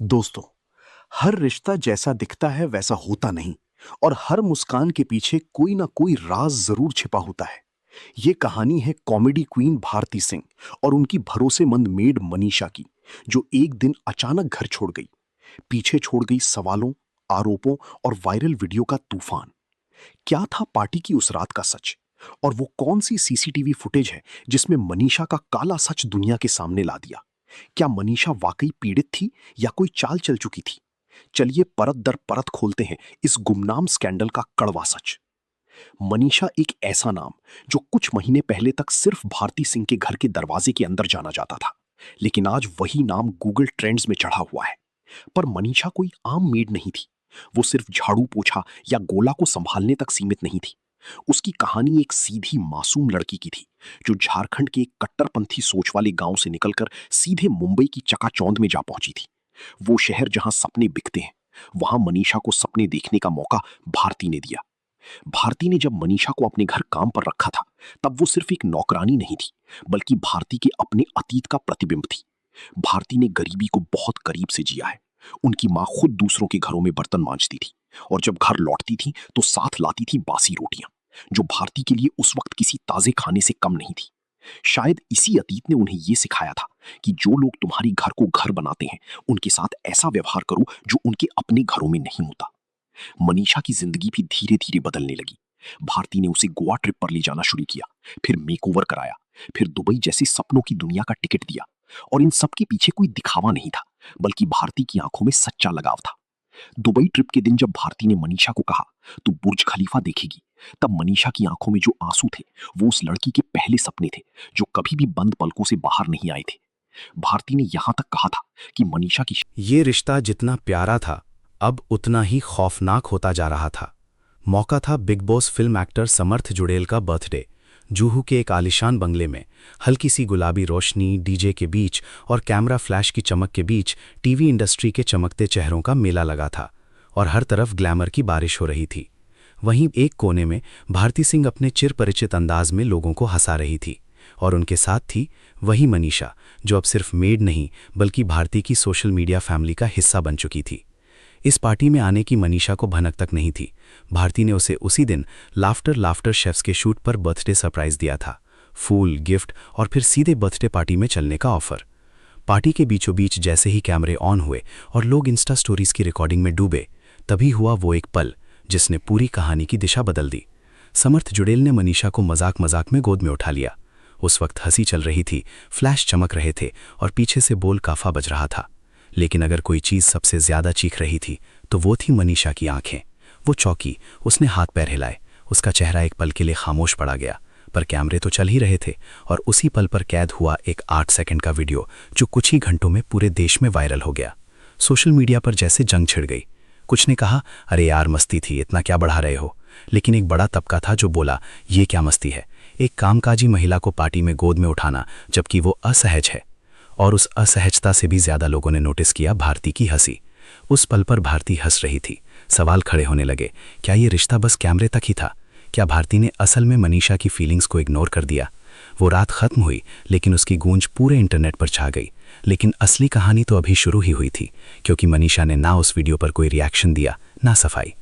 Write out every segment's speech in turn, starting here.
दोस्तों, हर रिश्ता जैसा दिखता है वैसा होता नहीं और हर मुस्कान के पीछे कोई ना कोई राज जरूर छिपा होता है। ये कहानी है कॉमेडी क्वीन भारती सिंह और उनकी भरोसेमंद मेड मनीषा की, जो एक दिन अचानक घर छोड़ गई। पीछे छोड़ गई सवालों, आरोपों और वायरल वीडियो का तूफान। क्या था पार्टी की उस रात का सच? और वो कौन सी सीसीटीवी फुटेज है जिसमें मनीषा का काला सच दुनिया के सामने ला दिया? क्या मनीषा वाकई पीड़ित थी या कोई चाल चल चुकी थी? चलिए परत दर परत खोलते हैं इस गुमनाम स्कैंडल का कड़वा सच। मनीषा एक ऐसा नाम जो कुछ महीने पहले तक सिर्फ भारती सिंह के घर के दरवाजे के अंदर जाना जाता था, लेकिन आज वही नाम गूगल ट्रेंड्स में चढ़ा हुआ है। पर मनीषा कोई आम मेड नहीं थी। वो सिर्फ झाड़ू पोछा या गोला को संभालने तक सीमित नहीं थी। उसकी कहानी एक सीधी मासूम लड़की की थी, जो झारखंड के एक कट्टरपंथी सोच वाले गांव से निकलकर सीधे मुंबई की चकाचौंध में जा पहुंची थी। वो शहर जहां सपने बिकते हैं, वहां मनीषा को सपने देखने का मौका भारती ने दिया। भारती ने जब मनीषा को अपने घर काम पर रखा था, तब वो सिर्फ एक नौकरानी नहीं थी, बल्कि भारती के अपने अतीत का प्रतिबिंब थी। भारती ने गरीबी को बहुत करीब से जिया है। उनकी माँ खुद दूसरों के घरों में बर्तन मांजती थी और जब घर लौटती थी तो साथ लाती थी बासी रोटियां, जो भारती के लिए उस वक्त किसी ताजे खाने से कम नहीं थी। शायद इसी अतीत ने उन्हें यह सिखाया था कि जो लोग तुम्हारे घर को घर बनाते हैं, उनके साथ ऐसा व्यवहार करो जो उनके अपने घरों में नहीं होता। मनीषा की जिंदगी भी धीरे धीरे बदलने लगी। भारती ने उसे गोवा ट्रिप पर ले जाना शुरू किया, फिर मेकओवर कराया, फिर दुबई जैसी सपनों की दुनिया का टिकट दिया। और इन सब के पीछे कोई दिखावा नहीं था, बल्कि भारती की आंखों में सच्चा लगाव था। दुबई ट्रिप के दिन जब भारती ने मनीषा को कहा, तू बुर्ज खलीफा देखेगी, तब मनीषा की आंखों में जो आंसू थे, वो उस लड़की के पहले सपने थे, जो कभी भी बंद पलकों से बाहर नहीं आए थे। भारती ने यहां तक कहा था कि मनीषा की ये रिश्ता जितना प्यारा था, अब उतना ही खौफनाक होता जा रहा था। मौका था बिग बॉस फिल्म एक्टर समर्थ जुड़ेल का बर्थडे। जूहू के एक आलिशान बंगले में हल्की सी गुलाबी रोशनी, डीजे के बीच और कैमरा फ्लैश की चमक के बीच टीवी इंडस्ट्री के चमकते चेहरों का मेला लगा था और हर तरफ ग्लैमर की बारिश हो रही थी। वहीं एक कोने में भारती सिंह अपने चिरपरिचित अंदाज में लोगों को हंसा रही थी और उनके साथ थी वही मनीषा, जो अब सिर्फ मेड नहीं बल्कि भारती की सोशल मीडिया फैमिली का हिस्सा बन चुकी थी। इस पार्टी में आने की मनीषा को भनक तक नहीं थी। भारती ने उसे उसी दिन लाफ्टर शेफ्स के शूट पर बर्थडे सरप्राइज दिया था। फूल, गिफ्ट और फिर सीधे बर्थडे पार्टी में चलने का ऑफर। पार्टी के बीचों बीच जैसे ही कैमरे ऑन हुए और लोग इंस्टा स्टोरीज की रिकॉर्डिंग में डूबे, तभी हुआ वो एक पल जिसने पूरी कहानी की दिशा बदल दी। समर्थ जुड़ेल ने मनीषा को मजाक मजाक में गोद में उठा लिया। उस वक्त हंसी चल रही थी, फ्लैश चमक रहे थे और पीछे से बोल काफा बज रहा था। लेकिन अगर कोई चीज सबसे ज्यादा चीख रही थी तो वो थी मनीषा की आंखें। वो चौंकी, उसने हाथ पैर हिलाए, उसका चेहरा एक पल के लिए खामोश पड़ा गया। पर कैमरे तो चल ही रहे थे और उसी पल पर कैद हुआ एक 8 सेकंड का वीडियो, जो कुछ ही घंटों में पूरे देश में वायरल हो गया। सोशल मीडिया पर जैसे जंग छिड़ गई। कुछ ने कहा, अरे यार मस्ती थी, इतना क्या बढ़ा रहे हो। लेकिन एक बड़ा तबका था जो बोला, ये क्या मस्ती है, एक कामकाजी महिला को पार्टी में गोद में उठाना जबकि वो असहज है। और उस असहजता से भी ज्यादा लोगों ने नोटिस किया भारती की हंसी। उस पल पर भारती हंस रही थी। सवाल खड़े होने लगे, क्या ये रिश्ता बस कैमरे तक ही था? क्या भारती ने असल में मनीषा की फीलिंग्स को इग्नोर कर दिया? वो रात खत्म हुई, लेकिन उसकी गूंज पूरे इंटरनेट पर छा गई। लेकिन असली कहानी तो अभी शुरू ही हुई थी, क्योंकि मनीषा ने ना उस वीडियो पर कोई रिएक्शन दिया, ना सफाई।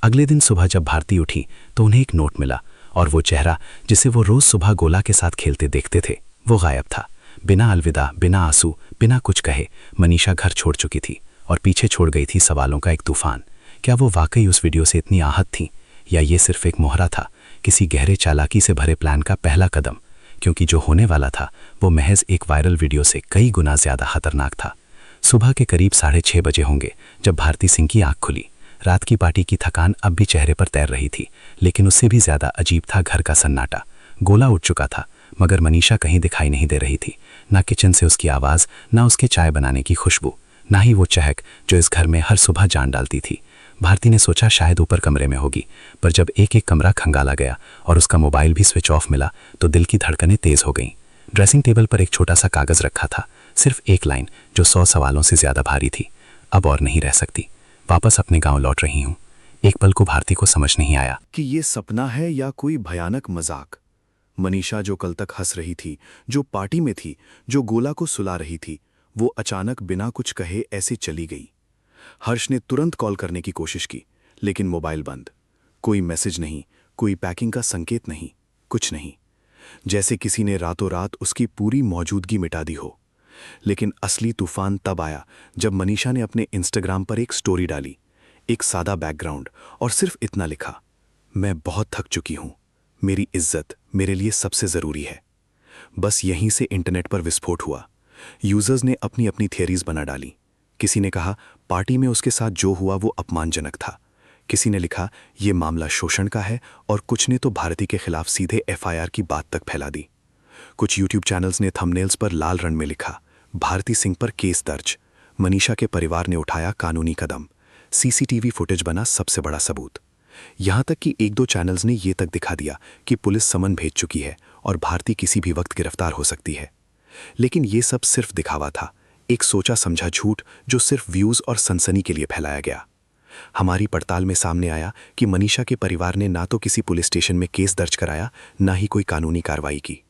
अगले दिन सुबह जब भारती उठी तो उन्हें एक नोट मिला, और वो चेहरा जिसे वो रोज सुबह गोला के साथ खेलते देखते थे, वो गायब था। बिना अलविदा, बिना आंसू, बिना कुछ कहे मनीषा घर छोड़ चुकी थी और पीछे छोड़ गई थी सवालों का एक तूफान। क्या वो वाकई उस वीडियो से इतनी आहत थी, या ये सिर्फ एक मोहरा था, किसी गहरे चालाकी से भरे प्लान का पहला कदम? क्योंकि जो होने वाला था वो महज एक वायरल वीडियो से कई गुना ज्यादा खतरनाक था। सुबह के करीब 6:30 बजे होंगे जब भारती सिंह की आंख खुली। रात की पार्टी की थकान अब भी चेहरे पर तैर रही थी, लेकिन उससे भी ज्यादा अजीब था घर का सन्नाटा। गोला उठ चुका था, मगर मनीषा कहीं दिखाई नहीं दे रही थी। ना किचन से उसकी आवाज, ना उसके चाय बनाने की खुशबू, ना ही वो चहक जो इस घर में हर सुबह जान डालती थी। भारती ने सोचा शायद ऊपर कमरे में होगी, पर जब एक एक कमरा खंगाला गया और उसका मोबाइल भी स्विच ऑफ मिला तो दिल की धड़कनें तेज हो गईं। ड्रेसिंग टेबल पर एक छोटा सा कागज रखा था, सिर्फ एक लाइन जो 100 सवालों से ज्यादा भारी थी। अब और नहीं रह सकती, वापस अपने गांव लौट रही हूं। एक पल को भारती को समझ नहीं आया कि ये सपना है या कोई भयानक मजाक। मनीषा जो कल तक हंस रही थी, जो पार्टी में थी, जो गोला को सुला रही थी, वो अचानक बिना कुछ कहे ऐसे चली गई। हर्ष ने तुरंत कॉल करने की कोशिश की, लेकिन मोबाइल बंद। कोई मैसेज नहीं, कोई पैकिंग का संकेत नहीं, कुछ नहीं। जैसे किसी ने रातों रात उसकी पूरी मौजूदगी मिटा दी हो। लेकिन असली तूफान तब आया जब मनीषा ने अपने इंस्टाग्राम पर एक स्टोरी डाली, एक सादा बैकग्राउंड और सिर्फ इतना लिखा, मैं बहुत थक चुकी हूं, मेरी इज्जत मेरे लिए सबसे जरूरी है। बस यहीं से इंटरनेट पर विस्फोट हुआ। यूजर्स ने अपनी अपनी थियरीज बना डाली। किसी ने कहा पार्टी में उसके साथ जो हुआ वो अपमानजनक था। किसी ने लिखा ये मामला शोषण का है, और कुछ ने तो भारती के खिलाफ सीधे एफआईआर की बात तक फैला दी। कुछ यूट्यूब चैनल्स ने थंबनेल्स पर लाल रंग में लिखा, भारती सिंह पर केस दर्ज, मनीषा के परिवार ने उठाया कानूनी कदम, सीसीटीवी फुटेज बना सबसे बड़ा सबूत। यहां तक कि एक दो चैनल्स ने ये तक दिखा दिया कि पुलिस समन भेज चुकी है और भारती किसी भी वक्त गिरफ्तार हो सकती है। लेकिन ये सब सिर्फ दिखावा था, एक सोचा समझा झूठ जो सिर्फ व्यूज और सनसनी के लिए फैलाया गया। हमारी पड़ताल में सामने आया कि मनीषा के परिवार ने ना तो किसी पुलिस स्टेशन में केस दर्ज कराया, ना ही कोई कानूनी कार्रवाई की।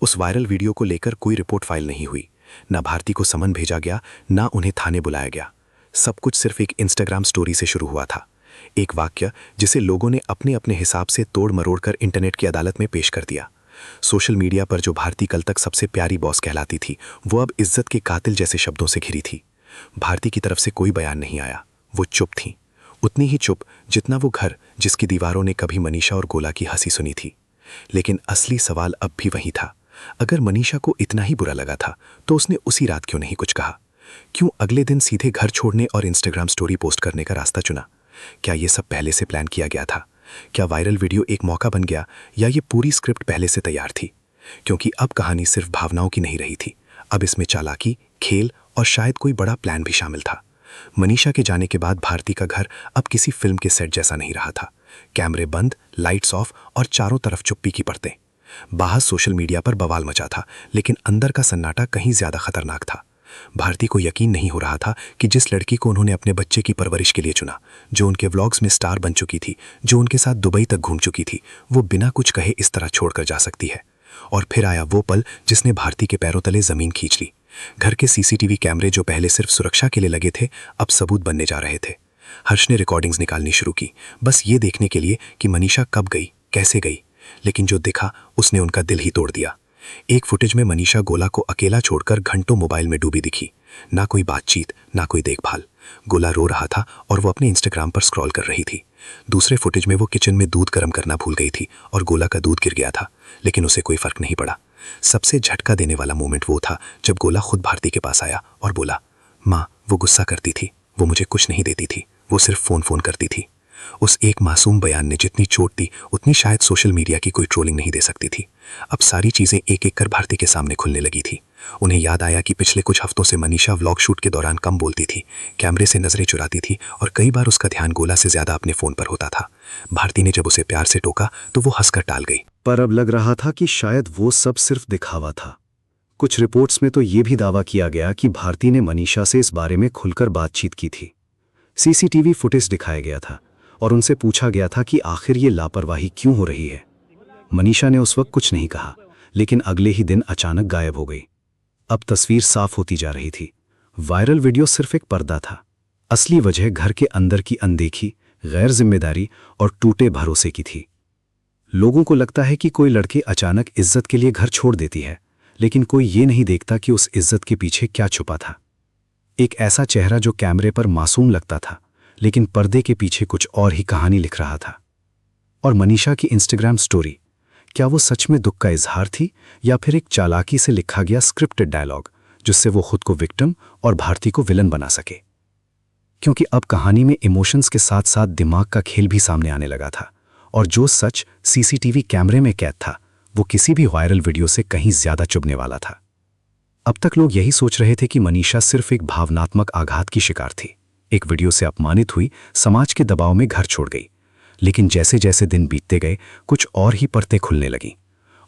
उस वायरल वीडियो को लेकर कोई रिपोर्ट फाइल नहीं हुई, ना भारती को समन भेजा गया, ना उन्हें थाने बुलाया गया। सब कुछ सिर्फ एक इंस्टाग्राम स्टोरी से शुरू हुआ था, एक वाक्य जिसे लोगों ने अपने अपने हिसाब से तोड़ मरोड़ कर इंटरनेट की अदालत में पेश कर दिया। सोशल मीडिया पर जो भारती कल तक सबसे प्यारी बॉस कहलाती थी, वो अब इज्जत के कातिल जैसे शब्दों से घिरी थी। भारती की तरफ से कोई बयान नहीं आया, वो चुप थी, उतनी ही चुप जितना वो घर जिसकी दीवारों ने कभी मनीषा और गोला की हंसी सुनी थी। लेकिन असली सवाल अब भी वही था, अगर मनीषा को इतना ही बुरा लगा था तो उसने उसी रात क्यों नहीं कुछ कहा? क्यों अगले दिन सीधे घर छोड़ने और इंस्टाग्राम स्टोरी पोस्ट करने का रास्ता चुना? क्या ये सब पहले से प्लान किया गया था? क्या वायरल वीडियो एक मौका बन गया, या ये पूरी स्क्रिप्ट पहले से तैयार थी? क्योंकि अब कहानी सिर्फ भावनाओं की नहीं रही थी, अब इसमें चालाकी, खेल और शायद कोई बड़ा प्लान भी शामिल था। मनीषा के जाने के बाद भारती का घर अब किसी फिल्म के सेट जैसा नहीं रहा था। कैमरे बंद, लाइट्स ऑफ और चारों तरफ चुप्पी की परतें। बाहर सोशल मीडिया पर बवाल मचा था, लेकिन अंदर का सन्नाटा कहीं ज्यादा खतरनाक था। भारती को यकीन नहीं हो रहा था कि जिस लड़की को उन्होंने अपने बच्चे की परवरिश के लिए चुना, जो उनके व्लॉग्स में स्टार बन चुकी थी, जो उनके साथ दुबई तक घूम चुकी थी, वो बिना कुछ कहे इस तरह छोड़कर जा सकती है। और फिर आया वो पल जिसने भारती के पैरों तले जमीन खींच ली। घर के सीसीटीवी कैमरे जो पहले सिर्फ सुरक्षा के लिए लगे थे, अब सबूत बनने जा रहे थे। हर्ष ने रिकॉर्डिंग्स निकालनी शुरू की, बस ये देखने के लिए कि मनीषा कब गई, कैसे गई। लेकिन जो दिखा उसने उनका दिल ही तोड़ दिया। एक फुटेज में मनीषा गोला को अकेला छोड़कर घंटों मोबाइल में डूबी दिखी। ना कोई बातचीत, ना कोई देखभाल। गोला रो रहा था और वो अपने इंस्टाग्राम पर स्क्रॉल कर रही थी। दूसरे फुटेज में वो किचन में दूध गर्म करना भूल गई थी और गोला का दूध गिर गया था, लेकिन उसे कोई फर्क नहीं पड़ा। सबसे झटका देने वाला मोमेंट वो था जब गोला खुद भारती के पास आया और बोला, माँ वो गुस्सा करती थी, वो मुझे कुछ नहीं देती थी, वो सिर्फ फोन करती थी। उस एक मासूम बयान ने जितनी चोट दी उतनी शायद सोशल मीडिया की कोई ट्रोलिंग नहीं दे सकती थी। अब सारी चीजें एक एक कर भारती के सामने खुलने लगी थी। उन्हें याद आया कि पिछले कुछ हफ्तों से मनीषा व्लॉग शूट के दौरान कम बोलती थी, कैमरे से नजरें चुराती थी और कई बार उसका ध्यान गोला से ज्यादा अपने फोन पर होता था। भारती ने जब उसे प्यार से टोका तो वो हंसकर टाल गई। पर अब लग रहा था कि शायद वो सब सिर्फ दिखावा था। कुछ रिपोर्ट्स में तो ये भी दावा किया गया कि भारती ने मनीषा से इस बारे में खुलकर बातचीत की थी। सीसीटीवी फुटेज दिखाया गया था और उनसे पूछा गया था कि आखिर ये लापरवाही क्यों हो रही है। मनीषा ने उस वक्त कुछ नहीं कहा, लेकिन अगले ही दिन अचानक गायब हो गई। अब तस्वीर साफ होती जा रही थी। वायरल वीडियो सिर्फ एक पर्दा था, असली वजह घर के अंदर की अनदेखी, गैर जिम्मेदारी और टूटे भरोसे की थी। लोगों को लगता है कि कोई लड़की अचानक इज्जत के लिए घर छोड़ देती है, लेकिन कोई ये नहीं देखता कि उस इज्जत के पीछे क्या छुपा था। एक ऐसा चेहरा जो कैमरे पर मासूम लगता था, लेकिन पर्दे के पीछे कुछ और ही कहानी लिख रहा था। और मनीषा की इंस्टाग्राम स्टोरी, क्या वो सच में दुख का इजहार थी या फिर एक चालाकी से लिखा गया स्क्रिप्टेड डायलॉग जिससे वो खुद को विक्टिम और भारती को विलन बना सके? क्योंकि अब कहानी में इमोशंस के साथ साथ दिमाग का खेल भी सामने आने लगा था, और जो सच सीसीटीवी कैमरे में कैद था वो किसी भी वायरल वीडियो से कहीं ज्यादा चुभने वाला था। अब तक लोग यही सोच रहे थे कि मनीषा सिर्फ एक भावनात्मक आघात की शिकार थी, एक वीडियो से अपमानित हुई, समाज के दबाव में घर छोड़ गई। लेकिन जैसे जैसे दिन बीतते गए कुछ और ही परतें खुलने लगीं,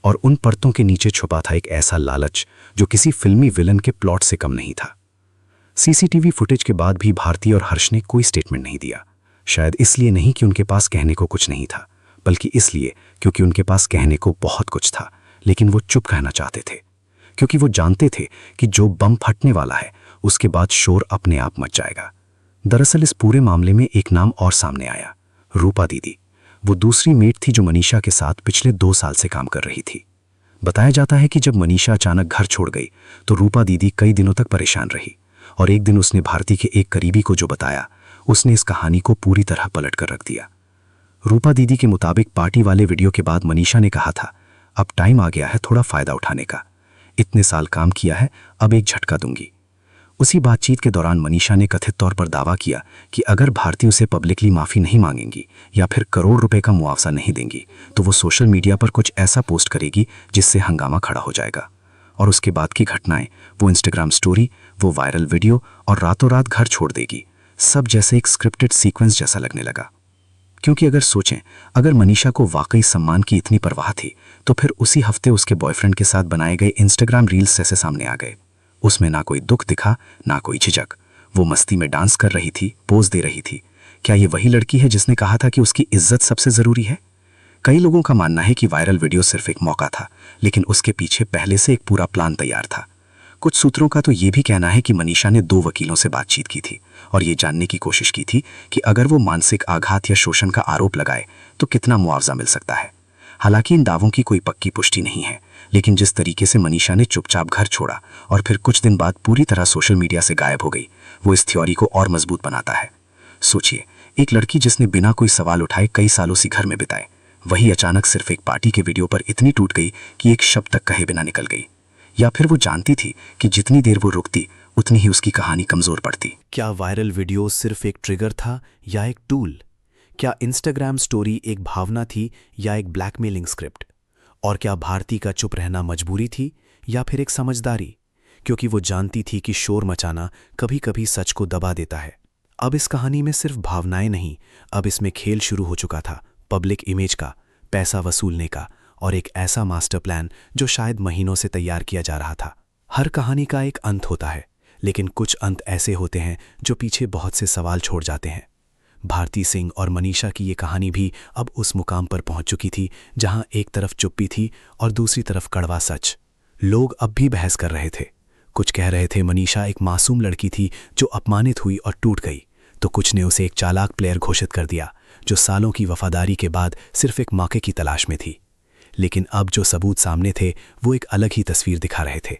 और उन परतों के नीचे छुपा था एक ऐसा लालच जो किसी फिल्मी विलन के प्लॉट से कम नहीं था। सीसीटीवी फुटेज के बाद भी भारती और हर्ष ने कोई स्टेटमेंट नहीं दिया, शायद इसलिए नहीं कि उनके पास कहने को कुछ नहीं था, बल्कि इसलिए क्योंकि उनके पास कहने को बहुत कुछ था, लेकिन वो चुप कहना चाहते थे। क्योंकि वो जानते थे कि जो बम फटने वाला है उसके बाद शोर अपने आप मच जाएगा। दरअसल इस पूरे मामले में एक नाम और सामने आया, रूपा दीदी। वो दूसरी मेट थी जो मनीषा के साथ पिछले 2 साल से काम कर रही थी। बताया जाता है कि जब मनीषा अचानक घर छोड़ गई तो रूपा दीदी कई दिनों तक परेशान रही और एक दिन उसने भारती के एक करीबी को जो बताया, उसने इस कहानी को पूरी तरह पलट कर रख दिया। रूपा दीदी के मुताबिक पार्टी वाले वीडियो के बाद मनीषा ने कहा था, अब टाइम आ गया है थोड़ा फायदा उठाने का, इतने साल काम किया है, अब एक झटका दूंगी। उसी बातचीत के दौरान मनीषा ने कथित तौर पर दावा किया कि अगर भारती उसे पब्लिकली माफी नहीं मांगेंगी या फिर करोड़ रुपए का मुआवजा नहीं देंगी तो वो सोशल मीडिया पर कुछ ऐसा पोस्ट करेगी जिससे हंगामा खड़ा हो जाएगा। और उसके बाद की घटनाएं, वो इंस्टाग्राम स्टोरी, वो वायरल वीडियो और रातों रात घर छोड़ देगी, सब जैसे एक स्क्रिप्टेड सीक्वेंस जैसा लगने लगा। क्योंकि अगर सोचें, अगर मनीषा को वाकई सम्मान की इतनी परवाह थी तो फिर उसी हफ्ते उसके बॉयफ्रेंड के साथ बनाए गए इंस्टाग्राम रील्स जैसे सामने आ गए। उसमें ना कोई दुख दिखा, ना कोई झिझक। वो मस्ती में डांस कर रही थी, पोज दे रही थी। क्या ये वही लड़की है जिसने कहा था कि उसकी इज्जत सबसे जरूरी है? कई लोगों का मानना है कि वायरल वीडियो सिर्फ एक मौका था, लेकिन उसके पीछे पहले से एक पूरा प्लान तैयार था। कुछ सूत्रों का तो ये भी कहना है कि मनीषा ने 2 वकीलों से बातचीत की थी और ये जानने की कोशिश की थी कि अगर वो मानसिक आघात या शोषण का आरोप लगाए तो कितना मुआवजा मिल सकता है। हालांकि इन दावों की कोई पक्की पुष्टि नहीं है, लेकिन जिस तरीके से मनीषा ने चुपचाप घर छोड़ा और फिर कुछ दिन बाद पूरी तरह सोशल मीडिया से गायब हो गई, वो इस थ्योरी को और मजबूत बनाता है। सोचिए, एक लड़की जिसने बिना कोई सवाल उठाए कई सालों से घर में बिताए, वही अचानक सिर्फ एक पार्टी के वीडियो पर इतनी टूट गई कि एक शब्द तक कहे बिना निकल गई। या फिर वो जानती थी कि जितनी देर वो रुकती उतनी ही उसकी कहानी कमजोर पड़ती। क्या वायरल वीडियो सिर्फ एक ट्रिगर था या एक टूल? क्या इंस्टाग्राम स्टोरी एक भावना थी या एक ब्लैकमेलिंग स्क्रिप्ट? और क्या भारती का चुप रहना मजबूरी थी या फिर एक समझदारी? क्योंकि वो जानती थी कि शोर मचाना कभी कभी सच को दबा देता है। अब इस कहानी में सिर्फ भावनाएं नहीं, अब इसमें खेल शुरू हो चुका था, पब्लिक इमेज का, पैसा वसूलने का और एक ऐसा मास्टर प्लान जो शायद महीनों से तैयार किया जा रहा था। हर कहानी का एक अंत होता है, लेकिन कुछ अंत ऐसे होते हैं जो पीछे बहुत से सवाल छोड़ जाते हैं। भारती सिंह और मनीषा की ये कहानी भी अब उस मुकाम पर पहुंच चुकी थी जहां एक तरफ चुप्पी थी और दूसरी तरफ कड़वा सच। लोग अब भी बहस कर रहे थे। कुछ कह रहे थे मनीषा एक मासूम लड़की थी जो अपमानित हुई और टूट गई, तो कुछ ने उसे एक चालाक प्लेयर घोषित कर दिया जो सालों की वफादारी के बाद सिर्फ एक मौके की तलाश में थी। लेकिन अब जो सबूत सामने थे वो एक अलग ही तस्वीर दिखा रहे थे।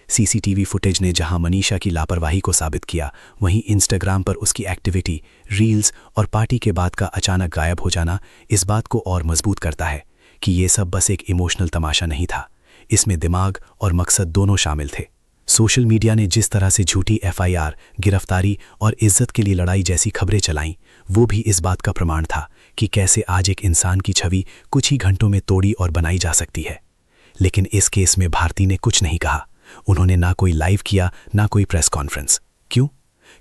सीसीटीवी फुटेज ने जहां मनीषा की लापरवाही को साबित किया, वहीं इंस्टाग्राम पर उसकी एक्टिविटी, रील्स और पार्टी के बाद का अचानक गायब हो जाना इस बात को और मजबूत करता है कि ये सब बस एक इमोशनल तमाशा नहीं था। इसमें दिमाग और मकसद दोनों शामिल थे। सोशल मीडिया ने जिस तरह से झूठी FIR, गिरफ्तारी और इज्जत के लिए लड़ाई जैसी खबरें चलाईं, वो भी इस बात का प्रमाण था कि कैसे आज एक इंसान की छवि कुछ ही घंटों में तोड़ी और बनाई जा सकती है। लेकिन इस केस में भारती ने कुछ नहीं कहा। उन्होंने ना कोई लाइव किया, ना कोई प्रेस कॉन्फ्रेंस। क्यों?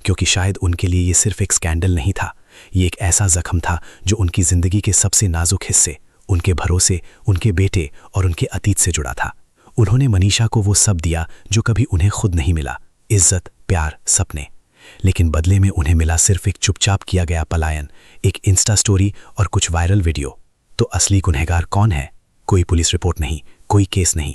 क्योंकि शायद उनके लिए ये सिर्फ एक स्कैंडल नहीं था, ये एक ऐसा जख्म था जो उनकी जिंदगी के सबसे नाजुक हिस्से, उनके भरोसे, उनके बेटे और उनके अतीत से जुड़ा था। उन्होंने मनीषा को वो सब दिया जो कभी उन्हें खुद नहीं मिला, इज्जत, प्यार, सपने। लेकिन बदले में उन्हें मिला सिर्फ एक चुपचाप किया गया पलायन, एक इंस्टा स्टोरी और कुछ वायरल वीडियो। तो असली गुनहगार कौन है? कोई पुलिस रिपोर्ट नहीं, कोई केस नहीं।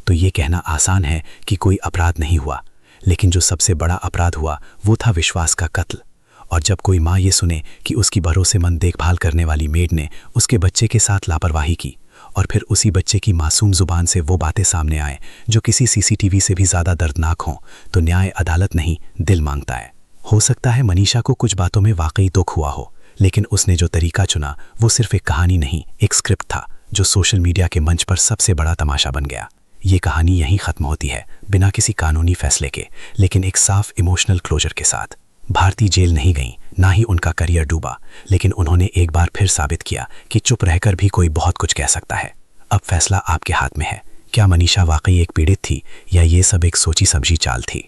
तो ये कहना आसान है कि कोई अपराध नहीं हुआ, लेकिन जो सबसे बड़ा अपराध हुआ वो था विश्वास का कत्ल। और जब कोई माँ ये सुने कि उसकी भरोसेमंद देखभाल करने वाली मेड ने उसके बच्चे के साथ लापरवाही की और फिर उसी बच्चे की मासूम जुबान से वो बातें सामने आए जो किसी CCTV से भी ज़्यादा दर्दनाक हों, तो न्याय अदालत नहीं, दिल मांगता है। हो सकता है मनीषा को कुछ बातों में वाकई दुख हुआ हो, लेकिन उसने जो तरीका चुना वो सिर्फ एक कहानी नहीं, एक स्क्रिप्ट था जो सोशल मीडिया के मंच पर सबसे बड़ा तमाशा बन गया। ये कहानी यहीं ख़त्म होती है, बिना किसी कानूनी फैसले के, लेकिन एक साफ इमोशनल क्लोजर के साथ। भारती जेल नहीं गई, ना ही उनका करियर डूबा, लेकिन उन्होंने एक बार फिर साबित किया कि चुप रहकर भी कोई बहुत कुछ कह सकता है। अब फैसला आपके हाथ में है। क्या मनीषा वाकई एक पीड़ित थी या ये सब एक सोची समझी चाल थी?